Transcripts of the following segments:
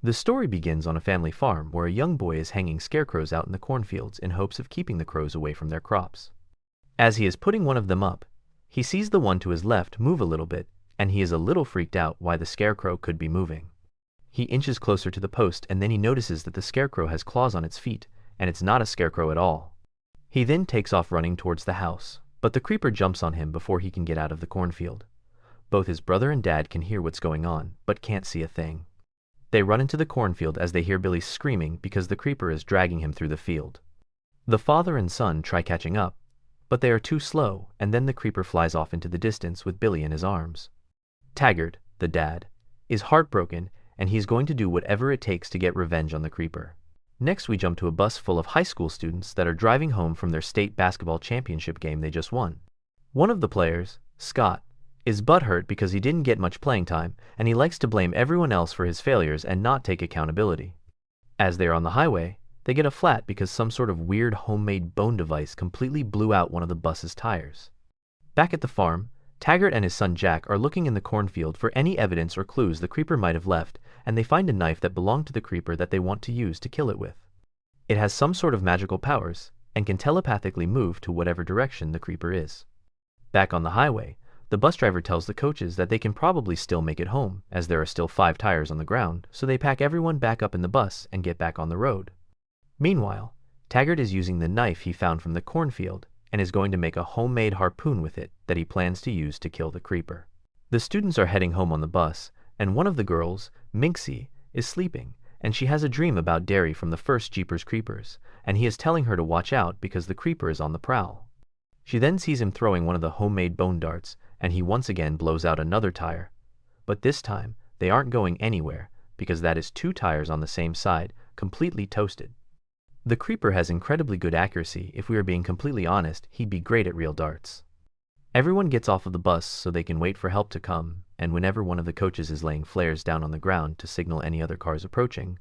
The story begins on a family farm where a young boy is hanging scarecrows out in the cornfields in hopes of keeping the crows away from their crops. As he is putting one of them up, he sees the one to his left move a little bit, and he is a little freaked out why the scarecrow could be moving. He inches closer to the post and then he notices that the scarecrow has claws on its feet, and it's not a scarecrow at all. He then takes off running towards the house, but the creeper jumps on him before he can get out of the cornfield. Both his brother and dad can hear what's going on, but can't see a thing. They run into the cornfield as they hear Billy screaming because the creeper is dragging him through the field. The father and son try catching up, but they are too slow, and then the creeper flies off into the distance with Billy in his arms. Taggart, the dad, is heartbroken, and he's going to do whatever it takes to get revenge on the creeper. Next we jump to a bus full of high school students that are driving home from their state basketball championship game they just won. One of the players, Scott, is butthurt because he didn't get much playing time, and he likes to blame everyone else for his failures and not take accountability. As they are on the highway, they get a flat because some sort of weird homemade bone device completely blew out one of the bus's tires. Back at the farm, Taggart and his son Jack are looking in the cornfield for any evidence or clues the creeper might have left, and they find a knife that belonged to the creeper that they want to use to kill it with. It has some sort of magical powers, and can telepathically move to whatever direction the creeper is. Back on the highway, the bus driver tells the coaches that they can probably still make it home, as there are still 5 tires on the ground, so they pack everyone back up in the bus and get back on the road. Meanwhile, Taggart is using the knife he found from the cornfield and is going to make a homemade harpoon with it that he plans to use to kill the creeper. The students are heading home on the bus, and one of the girls, Minxie, is sleeping, and she has a dream about Derry from the first Jeepers Creepers, and he is telling her to watch out because the creeper is on the prowl. She then sees him throwing one of the homemade bone darts, and he once again blows out another tire. But this time, they aren't going anywhere, because that is 2 tires on the same side, completely toasted. The creeper has incredibly good accuracy. If we are being completely honest, he'd be great at real darts. Everyone gets off of the bus so they can wait for help to come, and whenever one of the coaches is laying flares down on the ground to signal any other cars approaching,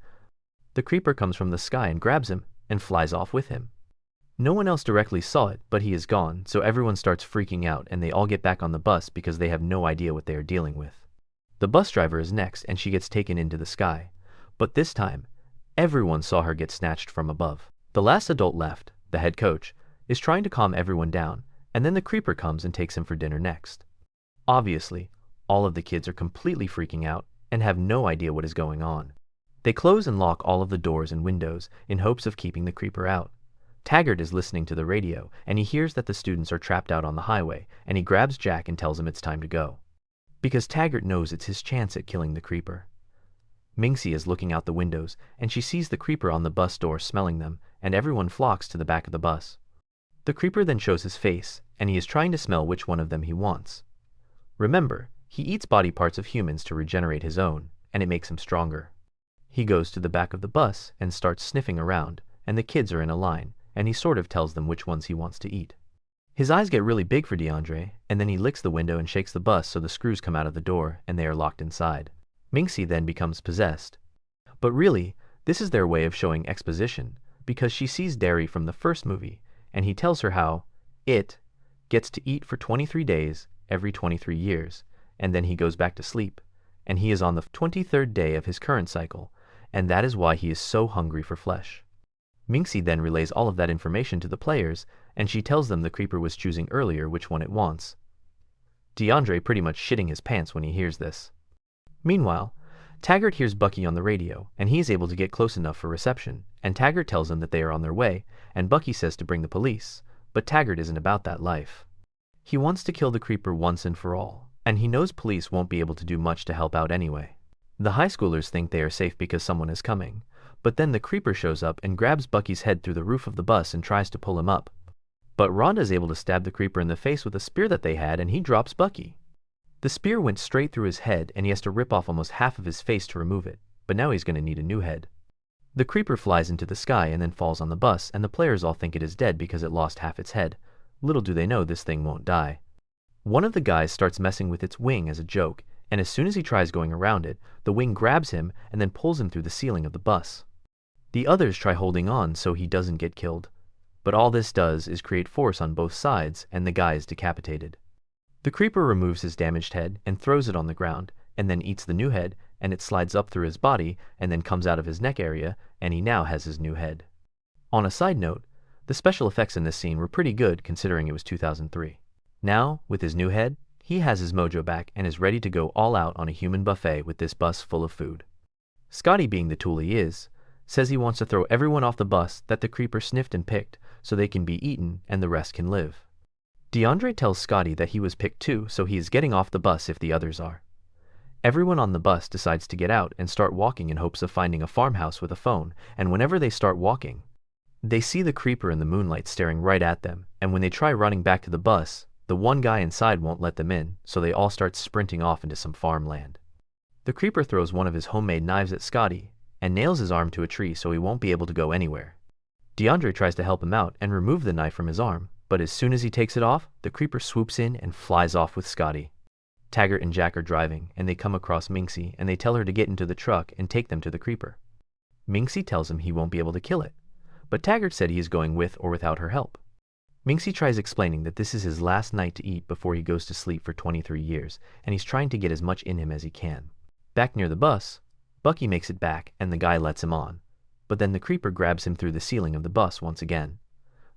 the creeper comes from the sky and grabs him and flies off with him. No one else directly saw it, but he is gone, so everyone starts freaking out and they all get back on the bus because they have no idea what they are dealing with. The bus driver is next and she gets taken into the sky, but this time, everyone saw her get snatched from above. The last adult left, the head coach, is trying to calm everyone down, and then the creeper comes and takes him for dinner next. Obviously, all of the kids are completely freaking out and have no idea what is going on. They close and lock all of the doors and windows in hopes of keeping the creeper out. Taggart is listening to the radio, and he hears that the students are trapped out on the highway, and he grabs Jack and tells him it's time to go. Because Taggart knows it's his chance at killing the creeper. Minxie is looking out the windows, and she sees the creeper on the bus door smelling them, and everyone flocks to the back of the bus. The creeper then shows his face, and he is trying to smell which one of them he wants. Remember, he eats body parts of humans to regenerate his own, and it makes him stronger. He goes to the back of the bus and starts sniffing around, and the kids are in a line, and he sort of tells them which ones he wants to eat. His eyes get really big for DeAndre, and then he licks the window and shakes the bus so the screws come out of the door, and they are locked inside. Minxie then becomes possessed. But really, this is their way of showing exposition, because she sees Derry from the first movie, and he tells her how it gets to eat for 23 days every 23 years, and then he goes back to sleep, and he is on the 23rd day of his current cycle, and that is why he is so hungry for flesh. Minxie then relays all of that information to the players, and she tells them the creeper was choosing earlier which one it wants. DeAndre pretty much shitting his pants when he hears this. Meanwhile, Taggart hears Bucky on the radio, and he is able to get close enough for reception, and Taggart tells him that they are on their way, and Bucky says to bring the police, but Taggart isn't about that life. He wants to kill the creeper once and for all, and he knows police won't be able to do much to help out anyway. The high schoolers think they are safe because someone is coming, but then the creeper shows up and grabs Bucky's head through the roof of the bus and tries to pull him up. But Rhonda is able to stab the creeper in the face with a spear that they had, and he drops Bucky. The spear went straight through his head, and he has to rip off almost half of his face to remove it, but now he's going to need a new head. The creeper flies into the sky and then falls on the bus, and the players all think it is dead because it lost half its head. Little do they know this thing won't die. One of the guys starts messing with its wing as a joke, and as soon as he tries going around it, the wing grabs him and then pulls him through the ceiling of the bus. The others try holding on so he doesn't get killed, but all this does is create force on both sides, and the guy is decapitated. The creeper removes his damaged head and throws it on the ground, and then eats the new head and it slides up through his body and then comes out of his neck area, and he now has his new head. On a side note, the special effects in this scene were pretty good considering it was 2003. Now, with his new head, he has his mojo back and is ready to go all out on a human buffet with this bus full of food. Scotty, being the tool he is, says he wants to throw everyone off the bus that the creeper sniffed and picked so they can be eaten and the rest can live. DeAndre tells Scotty that he was picked too, so he is getting off the bus if the others are. Everyone on the bus decides to get out and start walking in hopes of finding a farmhouse with a phone, and whenever they start walking, they see the creeper in the moonlight staring right at them, and when they try running back to the bus, the one guy inside won't let them in, so they all start sprinting off into some farmland. The creeper throws one of his homemade knives at Scotty and nails his arm to a tree so he won't be able to go anywhere. DeAndre tries to help him out and remove the knife from his arm, but as soon as he takes it off, the creeper swoops in and flies off with Scotty. Taggart and Jack are driving, and they come across Minxie, and they tell her to get into the truck and take them to the creeper. Minxie tells him he won't be able to kill it, but Taggart said he is going with or without her help. Minxie tries explaining that this is his last night to eat before he goes to sleep for 23 years, and he's trying to get as much in him as he can. Back near the bus, Bucky makes it back and the guy lets him on, but then the creeper grabs him through the ceiling of the bus once again.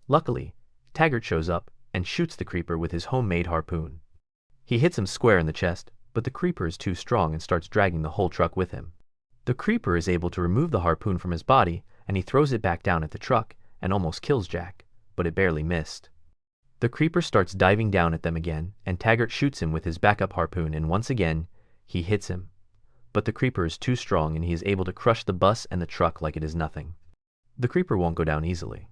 Luckily, Taggart shows up and shoots the creeper with his homemade harpoon. He hits him square in the chest, but the creeper is too strong and starts dragging the whole truck with him. The creeper is able to remove the harpoon from his body, and he throws it back down at the truck and almost kills Jack, but it barely missed. The creeper starts diving down at them again, and Taggart shoots him with his backup harpoon, and once again, he hits him. But the creeper is too strong and he is able to crush the bus and the truck like it is nothing. The creeper won't go down easily.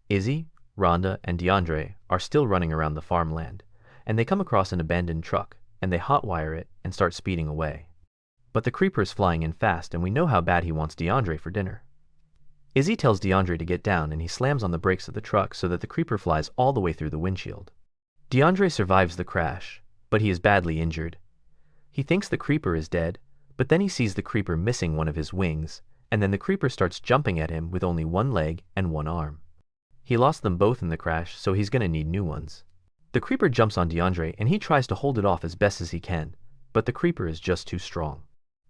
Izzy, Rhonda, and DeAndre are still running around the farmland, and they come across an abandoned truck, and they hotwire it and start speeding away. But the creeper is flying in fast, and we know how bad he wants DeAndre for dinner. Izzy tells DeAndre to get down, and he slams on the brakes of the truck so that the creeper flies all the way through the windshield. DeAndre survives the crash, but he is badly injured. He thinks the creeper is dead, but then he sees the creeper missing one of his wings, and then the creeper starts jumping at him with only one leg and one arm. He lost them both in the crash, so he's gonna need new ones. The creeper jumps on DeAndre and he tries to hold it off as best as he can, but the creeper is just too strong.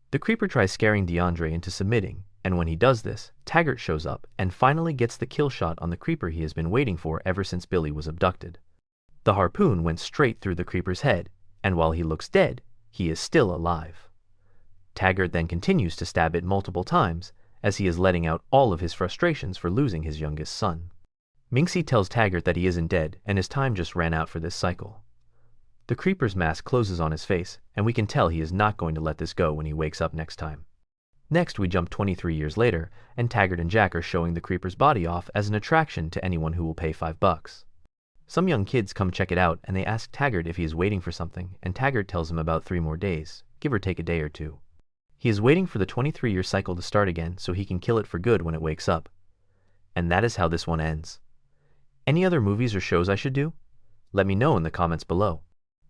The creeper tries scaring DeAndre into submitting, and when he does this, Taggart shows up and finally gets the kill shot on the creeper he has been waiting for ever since Billy was abducted. The harpoon went straight through the creeper's head, and while he looks dead, he is still alive. Taggart then continues to stab it multiple times, as he is letting out all of his frustrations for losing his youngest son. Minxie tells Taggart that he isn't dead, and his time just ran out for this cycle. The creeper's mask closes on his face, and we can tell he is not going to let this go when he wakes up next time. Next, we jump 23 years later, and Taggart and Jack are showing the creeper's body off as an attraction to anyone who will pay $5. Some young kids come check it out, and they ask Taggart if he is waiting for something, and Taggart tells them about 3 more days, give or take a day or two. He is waiting for the 23-year cycle to start again so he can kill it for good when it wakes up. And that is how this one ends. Any other movies or shows I should do? Let me know in the comments below.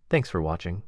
Thanks for watching.